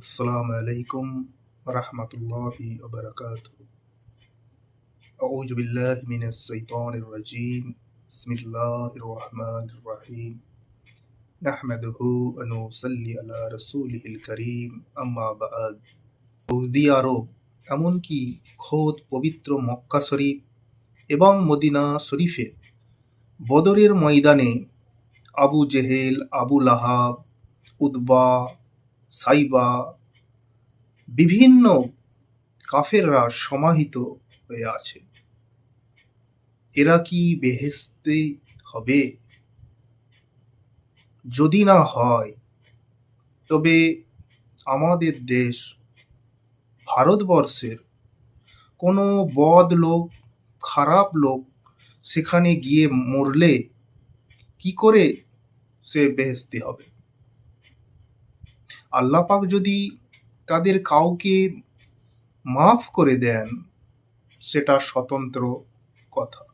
আসসালামু আলাইকুম রাহমাতুল্লাহি ওয়া বারাকাতুহু। আউযু বিল্লাহি মিনাশ শাইতানির রাজীম। বিসমিল্লাহির রহমানির রহিম। নাহমাদুহু ওয়া নুসাল্লি আলা রাসূলিহিল কারীম। আম্মা বা'দ। সৌদি আরব, এমনকি খোদ পবিত্র মক্কা শরীফ এবং মদিনা শরীফে বদরের ময়দানে আবু জেহেল, আবু লাহাব, উতবা, সাইবা বিভিন্ন কাফেররা সমাহিত হয়ে আছে। এরা কি বেহেশতে হবে? যদি না হয়, তবে আমাদের দেশ ভারতবর্ষের কোনো বদ লোক, খারাপ লোক সেখানে গিয়ে মরলে কি করে সে বেহেশতি হবে? আল্লাহ পাক যদি তাদের কাউকে মাফ করে দেন, সেটা স্বতন্ত্র কথা।